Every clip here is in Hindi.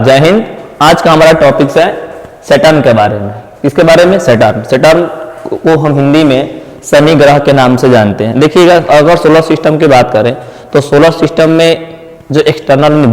जय हिंद। आज का हमारा टॉपिक्स है सैटर्न के बारे में। किसके बारे में? सैटर्न। सैटर्न को हम हिंदी में शनि ग्रह के नाम से जानते हैं। देखिएगा, अगर सोलर सिस्टम की बात करें तो सोलर सिस्टम में जो एक्सटर्नल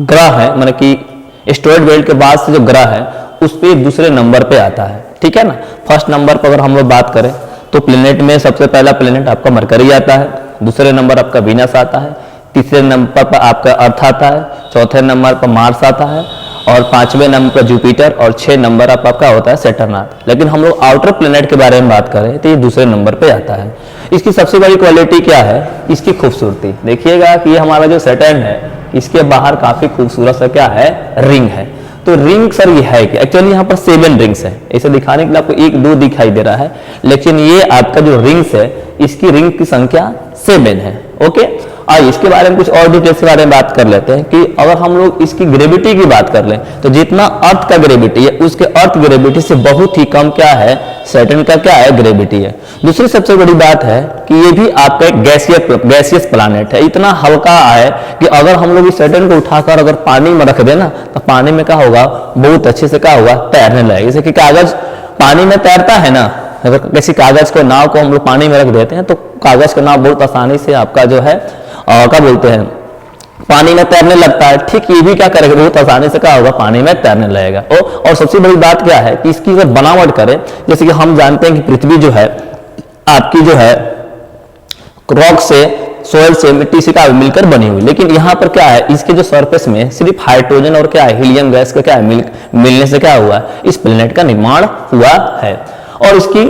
ग्रह है, मतलब कि एस्टेरॉयड बेल्ट के बाद से जो ग्रह है उस पर दूसरे नंबर पे आता है। ठीक है ना। फर्स्ट नंबर पर अगर हम लोग बात करें तो प्लेनेट में सबसे पहला प्लेनेट आपका मरकरी आता है, दूसरे नंबर आपका वीनस आता है, तीसरे नंबर पर आपका अर्थ आता है, चौथे नंबर पर मार्स आता है और पांचवें नंबर पर जुपिटर और 6 नंबर पर आपका होता है सैटर्न आता है। लेकिन हम लोग आउटर प्लेनेट के बारे में बात करें तो ये दूसरे नंबर पे आता है। इसकी सबसे बड़ी क्वालिटी क्या है? इसकी खूबसूरती। देखिएगा कि ये हमारा जो सैटर्न है इसके बाहर काफी खूबसूरत सा क्या है? रिंग है। तो रिंग सर ये है कि एक्चुअली यहाँ पर 7 रिंग्स है। इसे दिखाने के लिए आपको 1 2 दिखाई दे रहा है, लेकिन ये आपका जो रिंग्स है इसकी रिंग की संख्या 7 है। ओके, आइए इसके बारे में कुछ और डिटेल्स के बारे में बात कर लेते हैं कि अगर हम लोग इसकी ग्रेविटी की बात कर लें तो जितना अर्थ का ग्रेविटी है उसके अर्थ ग्रेविटी से बहुत ही कम क्या है? सैटर्न का क्या है? ग्रेविटी है। दूसरी सबसे बड़ी बात है कि ये भी आपका एक गैसियस प्लैनेट है। इतना हल्का है कि अगर हम लोग इस सैटर्न को उठाकर अगर पानी में रख देना तो पानी में क्या होगा? बहुत अच्छे से क्या होगा? तैरने लगेगा। जैसे कि कागज पानी में तैरता है ना, अगर किसी कागज को नाव को हम लोग पानी में रख देते हैं तो कागज का नाव बहुत आसानी से आपका जो है क्या बोलते हैं पानी में तैरने लगता है। ठीक ये भी क्या करेगा? बहुत आसानी से क्या होगा? पानी में तैरने लगेगा। और सबसे बड़ी बात क्या है कि इसकी अगर बनावट करें, जैसे कि हम जानते हैं कि पृथ्वी जो है आपकी जो है रॉक से, सोयल से, मिट्टी से क्या मिलकर बनी हुई, लेकिन यहाँ पर क्या है? इसके जो सरफेस में सिर्फ हाइड्रोजन और क्या है? हीलियम गैस का क्या है? मिलने से क्या हुआ? इस प्लेनेट का निर्माण हुआ है। और इसकी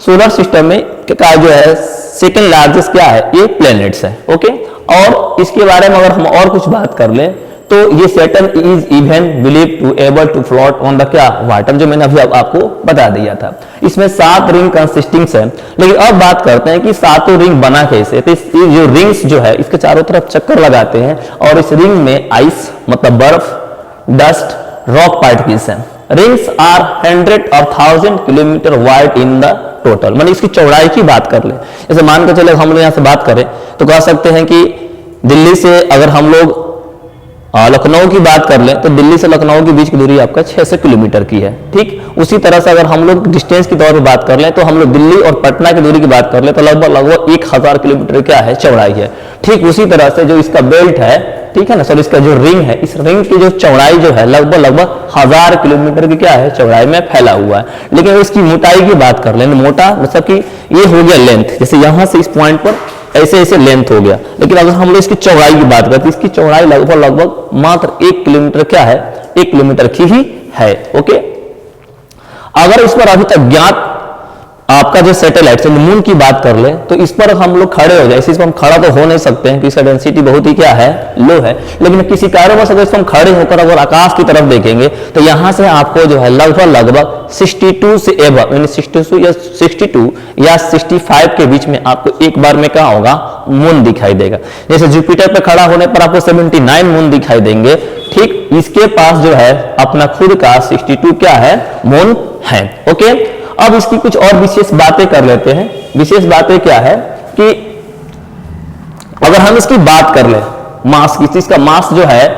सोलर सिस्टम में क्या जो है सेकेंड लार्जेस्ट क्या है? ये प्लैनेट्स है। ओके, और इसके बारे में अगर हम और कुछ बात कर ले तो ये Saturn is even believe to able to float on the क्या? वाटर, जो मैंने अभी आपको बता दिया था। इसमें 7 रिंग कंसिस्टिंग है। लेकिन अब बात करते हैं कि 7 रिंग बना कैसे। तो इस जो रिंग्स जो है इसके चारों तरफ चक्कर लगाते हैं और इस रिंग में आइस मतलब बर्फ, डस्ट, रॉक पार्टिकल्स हैं। रिंग्स आर 100 और 1000 kilometre wide in the total. माने इसकी चौड़ाई की बात कर ले, जैसे मान के चले हम लोग यहाँ से बात करें तो कह सकते हैं कि दिल्ली से अगर हम लोग लखनऊ की बात कर लें तो दिल्ली से लखनऊ के बीच की दूरी आपका 600 किलोमीटर की है। ठीक उसी तरह से अगर हम लोग डिस्टेंस की तौर पर बात कर लें तो हम लोग दिल्ली और पटना की दूरी की बात कर लें तो लगभग 1000 किलोमीटर क्या है? चौड़ाई है। ठीक उसी तरह से जो इसका बेल्ट है, ठीक है ना सर, इसका जो रिंग है, इस रिंग की जो चौड़ाई जो है लगभग 1000 किलोमीटर की क्या है? चौड़ाई में फैला हुआ है। लेकिन इसकी मोटाई की बात कर लें, मोटा मतलब कि ये हो गया लेंथ, जैसे यहां से इस पॉइंट पर ऐसे ऐसे लेंथ हो गया। लेकिन अगर हम लोग इसकी चौड़ाई की बात करें तो इसकी चौड़ाई लगभग मात्र 1 किलोमीटर क्या है? 1 किलोमीटर की ही है। ओके, अगर इस पर अभी तक ज्ञात आपका जो सैटेलाइट से मून की बात कर ले तो इस पर हम लोग खड़े हो जाए, इस पर हम खड़ा तो हो नहीं सकते हैं क्योंकि इसका डेंसिटी बहुत ही क्या है? लो है। लेकिन किसी कारणवश अगर इसको हम खड़े होकर अगर आकाश की तरफ देखेंगे तो यहां से आपको जो है लगभग 62 से एबव, यानी 62 या 65 के बीच में आपको एक बार में क्या होगा? मून दिखाई देगा। जैसे जुपिटर पर खड़ा होने पर आपको 79 मून दिखाई देंगे। ठीक इसके पास जो है अपना खुद का 62 क्या है? मून है। ओके, अब इसकी कुछ और विशेष बातें कर लेते हैं। विशेष बातें क्या है कि अगर हम इसकी बात कर ले मास की, इसका मास जो है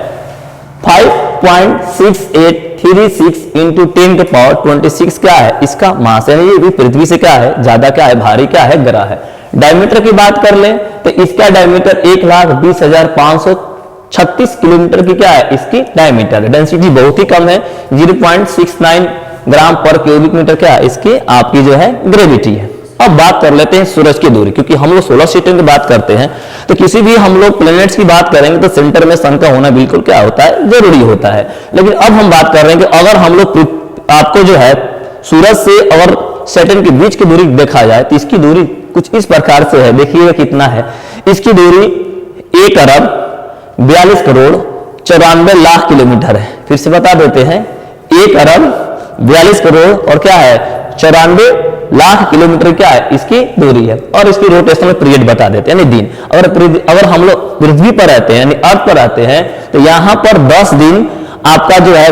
5.6836 इंटू 10⁻26 क्या है? इसका मास है। ये भी पृथ्वी से क्या है? ज्यादा क्या है? भारी क्या है? ग्रह है। डायमीटर की बात कर ले तो इसका डायमीटर 1,20,536 किलोमीटर की क्या है? इसकी डायमीटर है। डेंसिटी बहुत ही कम है, 0.69 ग्राम पर क्यूबिक मीटर क्या है? इसकी आपकी जो है ग्रेविटी है। अब बात कर लेते हैं सूरज की दूरी, क्योंकि हम लोग सोलर सिस्टम की बात करते हैं तो किसी भी हम लोग प्लैनेट्स की बात करेंगे तो सेंटर में सन का होना बिल्कुल क्या होता है? जरूरी होता है। लेकिन अब हम बात कर रहे हैं कि अगर हम लोग आपको जो है सूरज से और सैटर्न के बीच की दूरी देखा जाए तो इसकी दूरी कुछ इस प्रकार से है। देखिएगा कितना है इसकी दूरी? 1,42,94,00,000 किलोमीटर है। फिर से बता देते हैं, 1,42 करोड़ और क्या है? 94 लाख किलोमीटर क्या है? इसकी दूरी है। और इसकी रोटेशनल पीरियड बता देते हैं, यानी दिन। अगर हम लोग पृथ्वी पर रहते हैं यानी अर्थ पर रहते हैं तो यहां पर 10 दिन आपका जो है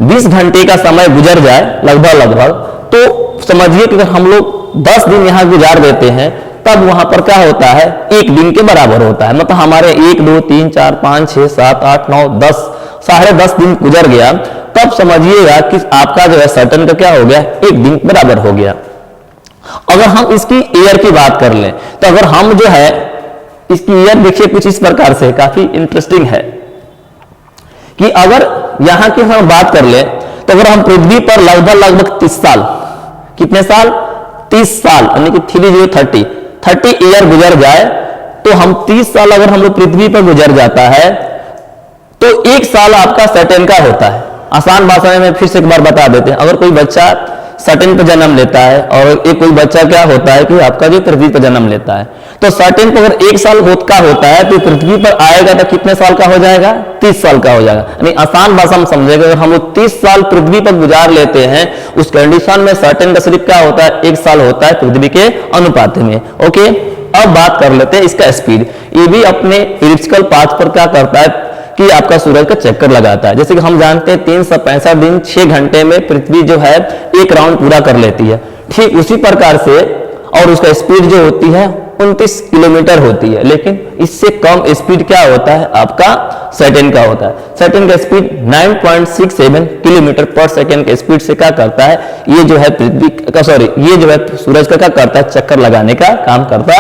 20 घंटे का समय गुजर जाए लगभग, तो समझिए कि अगर हम लोग 10 दिन यहां गुजार देते हैं तब वहां पर क्या होता है? 1 दिन के बराबर होता है। मतलब हमारे 1 2 3 4 5 6 7 8 9 10 10.5 दिन गुजर गया, तब समझिएगा कि आपका जो है सैटर्न का क्या हो गया, 1 दिन बराबर हो गया। अगर हम इसकी ईयर की बात कर लें, तो अगर हम जो है इसकी ईयर देखिए कुछ इस प्रकार से, काफी इंटरेस्टिंग है कि अगर यहां की हम बात कर ले, तो अगर हम पृथ्वी पर लगभग 30 साल, कितने साल, 30 साल यानी कि 30 ईयर गुजर जाए, तो हम 30 साल अगर हम लोग पृथ्वी पर गुजर जाता है, तो 1 साल आपका सैटर्न का होता है। आसान भाषा में फिर से एक बार बता देते हैं, अगर कोई बच्चा सैटर्न पर जन्म लेता है और एक कोई बच्चा क्या होता है कि आपका जो पृथ्वी पर जन्म लेता है, तो सैटर्न पर अगर 1 साल का होता है तो पृथ्वी पर आएगा तो कितने साल का हो जाएगा, 30 साल का हो जाएगा। यानी आसान भाषा में समझेगा, अगर हम लोग 30 साल पृथ्वी पर गुजार लेते हैं, उस कंडीशन में सैटर्न का सिर्फ क्या होता है, 1 साल होता है पृथ्वी के अनुपात में। ओके, अब बात कर लेते हैं इसका स्पीड। ये भी अपने इलिप्टिकल पाथ पर क्या करता है कि आपका सूरज का चक्कर लगाता है। जैसे कि हम जानते हैं 365 दिन 6 घंटे में पृथ्वी जो है 1 राउंड पूरा कर लेती है, ठीक उसी प्रकार से, और उसका स्पीड जो होती है 29 किलोमीटर होती है, लेकिन इससे कम स्पीड क्या होता है, आपका सैटर्न का होता है। सैटर्न का स्पीड 9.67 किलोमीटर पर सेकेंड के स्पीड से क्या करता है, ये जो है पृथ्वी का, सॉरी, ये जो है सूरज का क्या करता है, चक्कर लगाने का काम करता